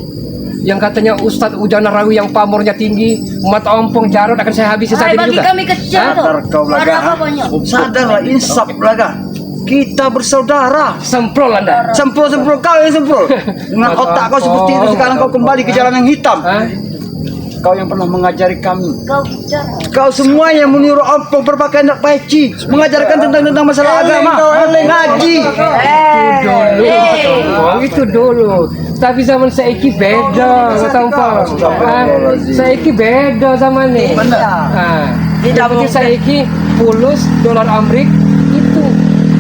Yang katanya Ustadz Ujana Rawi yang pamornya tinggi, umat ompong Jarot akan saya habisi saat ini juga. kami kecil tuh. Sadar kau Ada Laga. apa-apanya. Sadarlah, insaf Laga. Kita bersaudara. Semprol Anda. Sempro-sempro kau yang sempro. Dengan otak kau seperti itu sekarang kau kembali ke jalan yang hitam. Hah? Kau yang pernah mengajari kami. Kau bicara. Kau semua yang meniru ompong berpakaian nak peci, mengajarkan tentang masalah agama, ngaji. Itu dulu. Tapi zaman saiki beda, tahu Pak? Saiki beda zaman nih. Nah, Tidak seperti mungkin. saiki pulus dolar Amerik itu.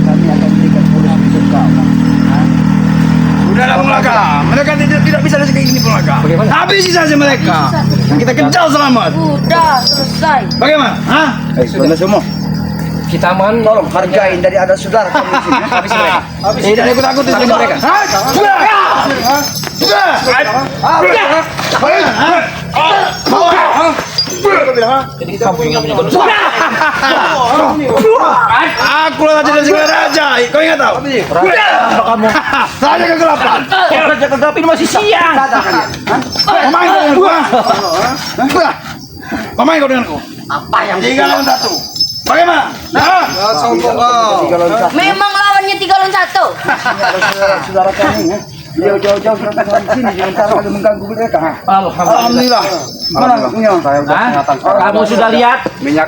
Kami akan berikan pulang untuk kau. Udahlah Bung Laka, mereka tidak bisa kayak gini Bung Laka. Bagaimana? Habisi saja mereka. Kita kejar selamat. Udah selesai. Bagaimana? Hah? Sudah semua. Kita aman. Tolong hargain dari ada saudara kami di sini. Habis mereka. Tidak ada takut habis mereka. Hah? Sudah. Sudah. Aku lah raja dan segala raja. Kau ingat tahu? Kamu. Raja kegelapan. Raja kegelapan ini masih siang. Pemain kau dengan gua. Pemain kau denganku. Apa yang 3 lawan 1. Bagaimana? Nah, Memang lawannya 3 lawan 1. Saudara kami ya. Beliau jauh-jauh datang ke sini sementara ada mengganggu mereka. alhamdulillah. Mana punya? Kamu sudah lihat? Minyak.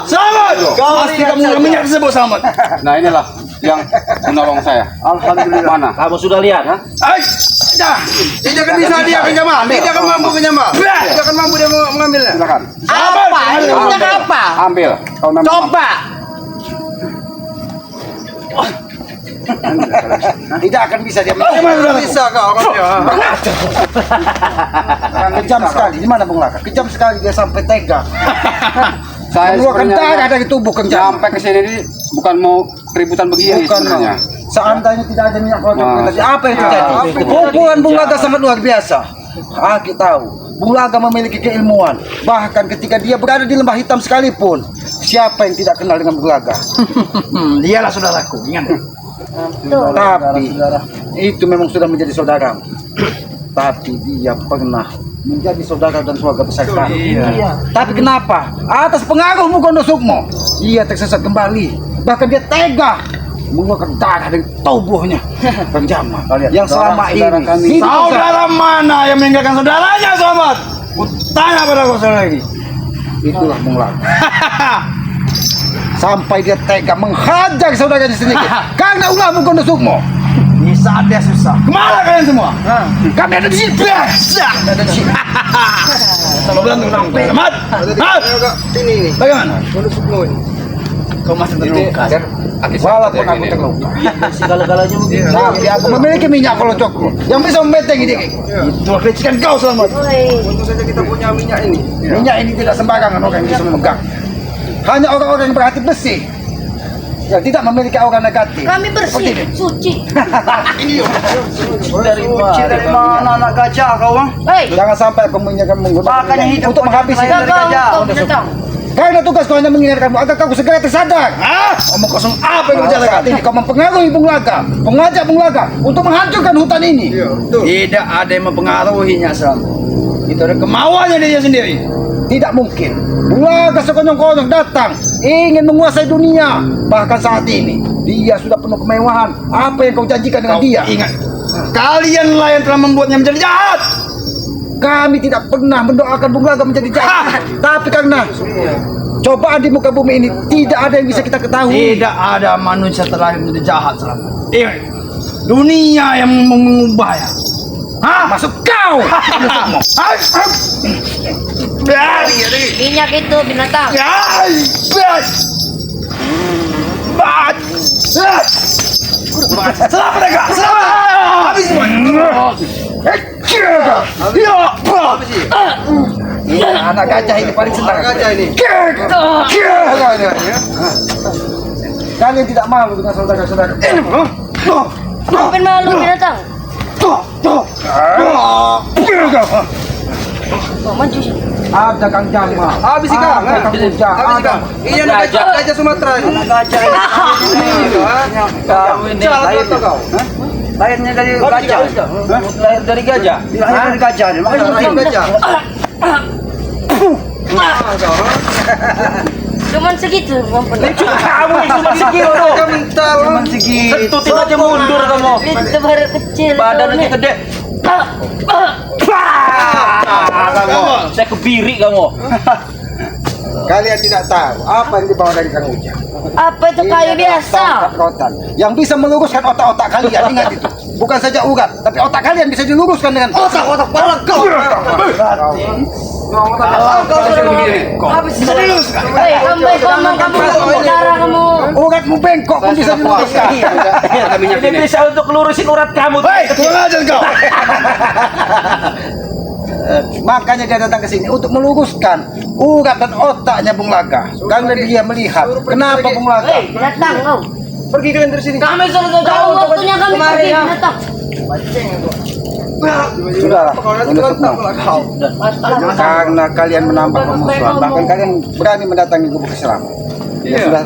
Selamat. Pasti kamu yang minyak tersebut selamat. Nah inilah yang menolong saya. Alhamdulillah. Mana? Kamu sudah lihat? Ay, tidak akan bisa dia akan Jamal. Tidak akan mampu Jamal. Tidak akan mampu dia mengambilnya. Silakan. Apa? Ini minyak apa? Ambil. Kau nampak. Coba. Tidak akan bisa dia. Bisa kau. Kejam sekali. Di mana Bung Laka? Kejam sekali dia sampai tega. Saya Mengeluarkan darah sebenarnya dari tubuh kejam. sampai ke sini ini bukan mau keributan begini Bukan sebenarnya. seandainya tidak ada minyak goreng Mas. apa yang terjadi? Pukulan Bung Laga sangat luar biasa. Kita tahu Bung Laga memiliki keilmuan. Bahkan ketika dia berada di lembah hitam sekalipun, siapa yang tidak kenal dengan Bung Laga? Dialah saudaraku. Ingat. Tapi itu memang sudah menjadi saudara. Tapi dia pernah menjadi saudara dan keluarga besar kami. Tapi kenapa? Atas pengaruh Mukondo Sukmo, ia tersesat kembali. Bahkan dia tega mengeluarkan darah dari tubuhnya. Bang Jamal, yang selama ini Saudara mana yang meninggalkan saudaranya selamat? Tanya pada kau sekali lagi. itulah Bung Laga. Sampai dia tega menghajar saudaranya sendiri karena ulah Mukondo Sukmo. Di saat dia susah. Kemana kalian semua? Kami ada di sini. Ada di sini. Sama berantem kamu. Selamat. Ini nih. Bagaimana? Mukondo Sukmo ini. Kau masih terluka. Walaupun aku terluka. Segala-galanya mungkin. Tapi aku memiliki minyak kolocokku yang bisa membentengi diriku. Itulah kelicikan kau selamat. Untung saja kita punya minyak ini. Minyak ini tidak sembarangan orang yang bisa memegang. Hanya orang-orang yang berhati besi yang tidak memiliki aura negatif. Kami bersih, suci. Dari mana anak gajah kau? Hei, Jangan sampai kau menggunakan Makanya hidup untuk menghabisi dari gajah. kau binatang. Karena tugasku hanya mengingatkanmu agar kau segera tersadar. Omong kosong apa yang kau Pada bicarakan? saat ini kau mempengaruhi Bung Laga, mengajak Bung Laga untuk menghancurkan hutan ini. Tidak ada yang mempengaruhinya selama. Itu ada kemauannya dia sendiri. Tidak mungkin. Bung Laga sekonyong-konyong datang ingin menguasai dunia. Bahkan saat ini dia sudah penuh kemewahan. Apa yang kau janjikan dengan Kau dia? ingat, kalianlah yang telah membuatnya menjadi jahat. Kami tidak pernah mendoakan Bung Laga menjadi jahat. Tapi karena cobaan di muka bumi ini tidak ada yang bisa kita ketahui. Tidak ada manusia terlahir menjadi jahat selama. Ingat, dunia yang mengubahnya. Masuk kau. Minyak itu binatang. Selamat mereka, selamat. Habis semua. Iya, anak gajah ini paling senang. Gajah ini. Kalian tidak malu dengan saudara-saudara. Maafin malu binatang. Oh, maju sih. Ada Kang Jamal. Habis Kang. Ada Kang Ujang. Habis Ada Kang. Iya gajah Sumatera ini. gajah. Kau ini lahirnya kau. lahirnya dari gajah. Lahir dari gajah. Lahir dari gajah. Lahir gajah. Cuman segitu mampunya. Kamu cuma segitu. Mental. Sentutin aja mundur kamu. Itu baru kecil. Badan aja gede. Kamu, saya kebiri kamu. Kalian tidak tahu apa yang dibawa dari Kang Ujang. Apa itu kayu biasa? Rotan yang bisa meluruskan otak-otak kalian. Ingat itu. Bukan saja urat, tapi otak kalian bisa diluruskan dengan otak-otak kepala kau. Habis serius. Hei, kamu darah kamu. Uratmu bengkok pun bisa diluruskan. Ini bisa untuk lurusin urat kamu. Kurang ajar kau. Makanya dia datang ke sini untuk meluruskan urat dan otaknya Bung Laga. Karena dia melihat kenapa Bung Laga. Hei, binatang kau. Pergi kalian dari sini. Kami sudah tahu waktunya kami pergi binatang. Sudahlah, karena kalian menambah permusuhan, bahkan kalian berani mendatangi gubuk Islam. Ya sudah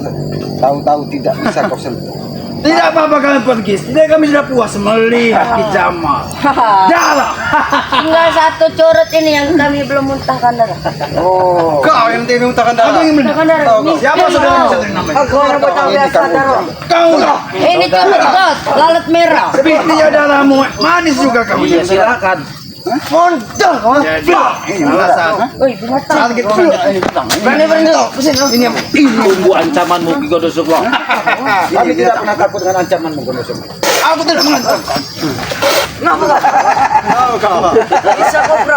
tahu-tahu tidak bisa kau sentuh. Tidak apa-apa kalian pergi. Tidak, kami sudah puas melihat Ki Jamal. Jalan. Tinggal satu curut ini yang kami belum muntahkan darah. Oh, Kau yang tidak muntahkan darah. Muntahkan darah. Ini Siapa saudara namanya? ini kamu. Kau lah. Ini curut got, lalat merah. Sepertinya darahmu manis juga kamu. Iya, silakan. Montok. Ini alasan. Woi, binatang. Berani ini Tunggu ancamanmu Ki Godosoklo. Kami tidak pernah takut dengan ancamanmu, Gondosum. aku tidak mengantar. Bisa kau, bro.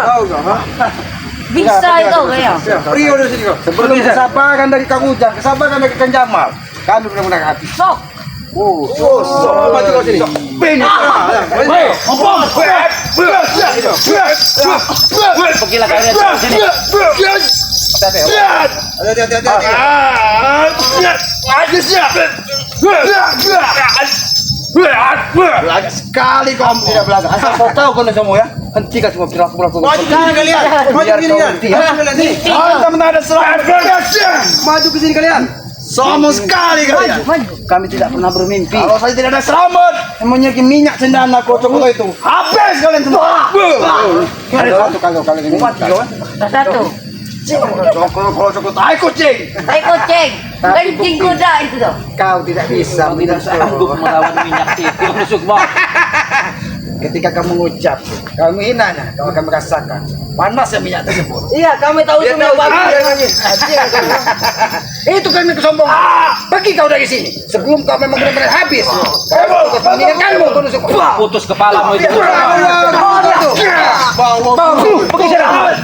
Bisa itu kayak. Pergi kau dari sini kau. Sebelum kesabaran dari Kang Ujang, kesabaran dari Kang Jamal, kami benar-benar hati. Sok. Maju kau sini. Pergilah kalian dari sini. Hati-hati. Belaga sekali kau tidak belaga. Asal kau tahu kau semua ya. Hentikan semua perilaku-perilaku. Maju ke sini kalian. Maju ke sini kalian. Maju ke sini. Teman-teman ada selamat. Maju ke sini kalian. Sama sekali kalian. Kami tidak pernah bermimpi. Kalau saya tidak ada selamat, Memiliki minyak cendana kocok itu. habis kalian semua. Ada satu kalau kalian ini mati kau. Satu. Kalau cukup tai kucing. Tai kucing. Kencing kuda itu tuh. Kau tidak bisa Kau tidak sanggup melawan minyak itu Ki Godosoklo. ketika kamu mengucap, kamu hinanya, kau akan merasakan panasnya minyak tersebut. Iya, kami tahu itu minyak bagus. Itu kan kesombongan. Pergi kau dari sini sebelum kau memang benar-benar habis. Kau ikut mengingatkanmu, Gondosum. Putus kepalamu itu. Pergi sana.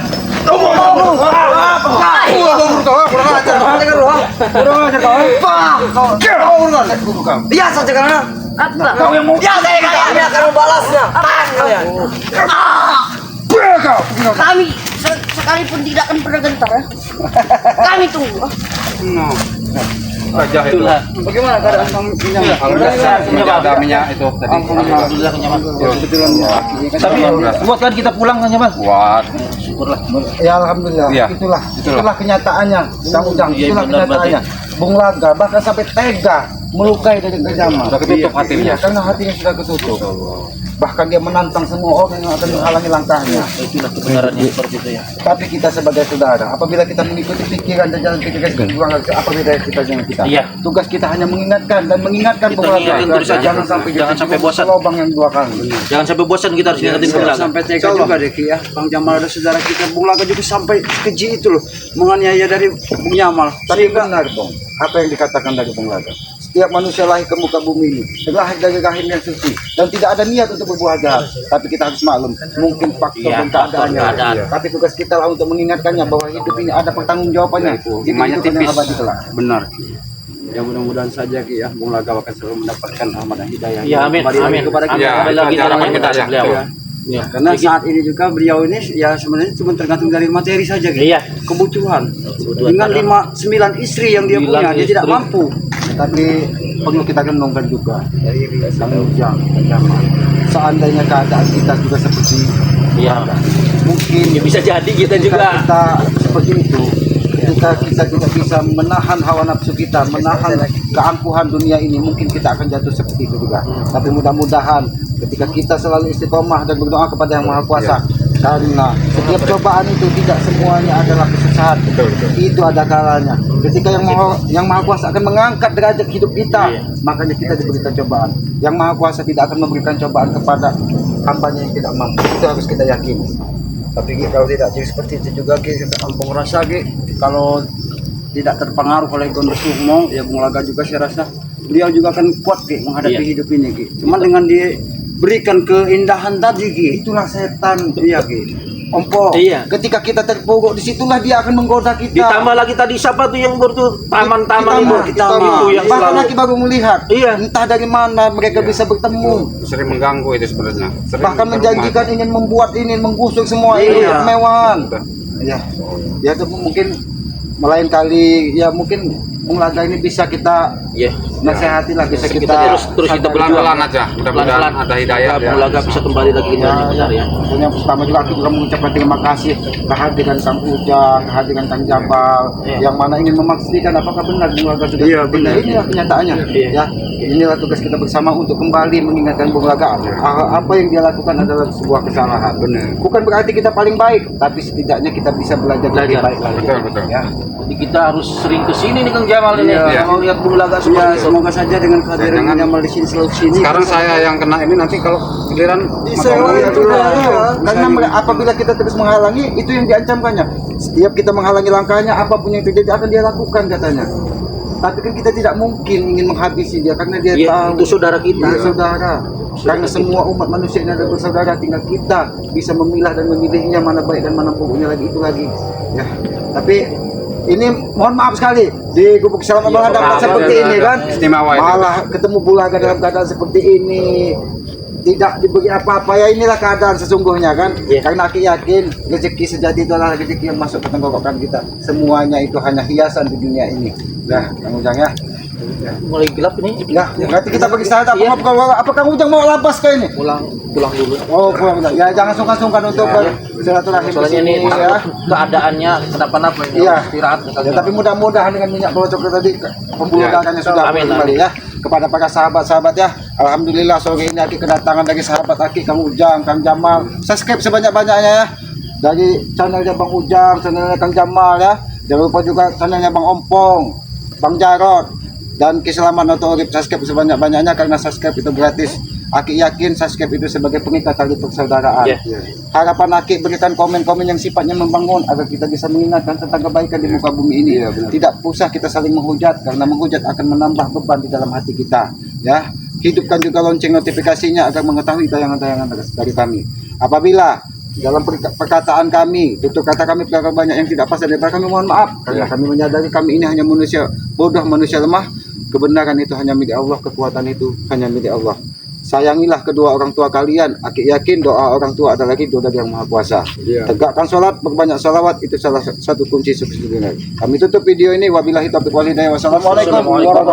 Iya saja karena Apa? ya saya kami akan membalasnya. Kalian. Kami sekalipun tidak akan pernah gentar ya. Kami tunggu. Gajah itu. Bagaimana keadaan kamu? Kalau tidak ada minyak itu tadi. Alhamdulillah kenyaman. Kebetulan Tapi buat kan kita pulang kan nyaman. Buat ya alhamdulillah. Iya. Itulah kenyataannya, Kang Ujang. Iya, Itulah benar, kenyataannya. Bung Laga bahkan sampai tega melukai dari Jamal. sudah ketutup hatinya. Iya, karena hatinya sudah ketutup. Bahkan dia menantang semua orang yang akan menghalangi langkahnya. Itulah kebenarannya seperti itu ya. Tapi kita sebagai saudara, apabila kita mengikuti pikiran dan jalan pikiran apa beda kita dengan kita? Iya. Tugas kita hanya mengingatkan dan mengingatkan Kita Bung Laga. mengingatkan terus saja. Jangan sampai bosan. Lubang yang 2 kali. Jangan sampai bosan kita harus ingatin pulang. Sampai tega juga deh Ki ya. Bang Jamal ada saudara kita Bung Laga juga sampai keji itu loh menganiaya dari Bung Jamal. Tapi benar, Bung. Apa yang dikatakan dari Bung Laga? Setiap manusia lahir ke muka bumi ini lahir dari rahim yang suci dan tidak ada niat untuk berbuat jahat. Tapi kita harus maklum, mungkin faktor Iya, dan keadaannya. faktor keadaan. Tapi tugas kita lah untuk mengingatkannya bahwa hidup ini ada pertanggungjawabannya. Imannya kehidupan yang tipis. abadi kelak. Benar. Ya mudah-mudahan saja Ki ya Bung Laga akan selalu mendapatkan rahmat dan hidayah. Ya amin. Kembali lagi Amin. kepada kita. Ya, Kembali lagi itu dalam harapan kita kita ya. beliau. Karena saat ini juga beliau ini ya sebenarnya cuma tergantung dari materi saja gitu. Iya. Kebutuhan. Dengan 9 istri yang dia punya, dia tidak mampu. Tapi perlu kita gendongkan juga dari Kang Ujang, Jamal. Seandainya keadaan kita juga seperti mungkin Ya bisa jadi kita juga. kita seperti itu, ketika kita tidak bisa menahan hawa nafsu kita, menahan keangkuhan dunia ini, mungkin kita akan jatuh seperti itu juga. Tapi mudah-mudahan ketika kita selalu istiqomah dan berdoa kepada Yang Maha Kuasa, karena setiap cobaan itu tidak semuanya adalah kesusahan. Itu ada kalanya. Ketika Yang Maha Kuasa akan mengangkat derajat hidup kita, makanya kita diberikan cobaan. Yang Maha Kuasa tidak akan memberikan cobaan kepada hambanya yang tidak mampu. Itu harus kita yakini. Tapi kalau tidak jadi seperti itu juga kita ampun rasa kalau tidak terpengaruh oleh Gondor Sukmo, ya Bung Laga juga saya rasa beliau juga akan kuat menghadapi hidup ini. Cuman dengan dia berikan keindahan tadi, itulah setan. Iya, Ompo. Iya. Ketika kita terpojok, disitulah dia akan menggoda kita. Ditambah lagi tadi siapa tuh yang bertuh taman-taman itu yang bahkan selalu lagi baru melihat. Iya. Entah dari mana mereka bisa bertemu. Sering mengganggu itu sebenarnya. Bahkan menjanjikan ingin menggusur semua ini kemewahan. Ya, ya itu mungkin melain kali ya mungkin Bung Laga ini bisa kita nasihati lah, bisa kita terus kita pelan-pelan aja. Mudah-mudahan ada hidayah. Bung Laga bisa kembali lagi ke jalan yang benar ya. Yang pertama juga aku juga mengucapkan terima kasih kehadiran Kang Ujang, kehadiran Kang Jabal, yang mana ingin memastikan apakah benar Bung Laga sudah benar. Inilah kenyataannya. Ya, inilah tugas kita bersama untuk kembali mengingatkan Bung Laga apa yang dia lakukan adalah sebuah kesalahan. Benar. Bukan berarti kita paling baik, tapi setidaknya kita bisa belajar lebih baik lagi. Betul. Ya. Jadi kita harus sering ke sini nih Kang Jamal ini. Mau lihat Bung Laga Ya, seperti itu. semoga saja dengan kehadiran Kang Jamal di sini selalu sini. Sekarang saya yang kena ini, nanti kalau giliran Karena apabila kita terus menghalangi, itu yang diancamkannya. Setiap kita menghalangi langkahnya, apapun yang terjadi akan dia lakukan katanya. Tapi kan kita tidak mungkin ingin menghabisi dia karena dia tahu Itu saudara kita. dia saudara. Karena semua umat manusia ini adalah bersaudara, tinggal kita bisa memilah dan memilihnya mana baik dan mana buruknya lagi itu lagi. Ya, tapi ini mohon maaf sekali di Gubuk Selamat menghadapan seperti ini kan, Istimewa itu. malah ketemu Bung Laga dalam keadaan seperti ini, tidak diberi apa-apa. Ya inilah keadaan sesungguhnya kan. Karena aku yakin rezeki sejati itu adalah rezeki yang masuk ke tenggorokan kita. Semuanya itu hanya hiasan di dunia ini. Nah, Kang Ujang ya. Mulai gelap ini. Ya, berarti kita pergi sana. Apa Kang Ujang mau lapas ke ini? Pulang dulu. Oh, pulang. Ya, jangan sungkan-sungkan untuk bersilaturahim di Soalnya sini ini ya. keadaannya kenapa-napa ini. Iya. Istirahat. Ya, tapi mudah-mudahan dengan minyak bocor tadi pembuluh darahnya sudah Amin. kembali ya. Kepada para sahabat-sahabat ya, alhamdulillah sore ini Aki kedatangan dari sahabat Aki, Kang Ujang, Kang Jamal. Subscribe sebanyak-banyaknya ya dari channelnya Bang Ujang, channelnya Kang Jamal ya. Jangan lupa juga channelnya Bang Ompong, Bang Jarod, dan Kiselaman Auto Urip. Subscribe sebanyak-banyaknya karena subscribe itu gratis. Aki yakin subscribe itu sebagai pengikat tali persaudaraan. Harapan Aki berikan komen-komen yang sifatnya membangun agar kita bisa mengingatkan tentang kebaikan di muka bumi ini. Tidak usah kita saling menghujat, karena menghujat akan menambah beban di dalam hati kita. Ya, hidupkan juga lonceng notifikasinya agar mengetahui tayangan-tayangan dari kami. Apabila dalam perkataan kami, tutur kata kami perkara banyak yang tidak pas dari kami, mohon maaf karena kami menyadari kami ini hanya manusia bodoh, manusia lemah. Kebenaran itu hanya milik Allah, kekuatan itu hanya milik Allah. Sayangilah kedua orang tua kalian. Aki yakin doa orang tua adalah doa dari Yang Maha Kuasa. Tegakkan sholat, berbanyak salawat, itu salah satu kunci sukses dunia. Kami tutup video ini. Wabillahi taufiq wal hidayah. Wassalamualaikum warahmatullahi wabarakatuh.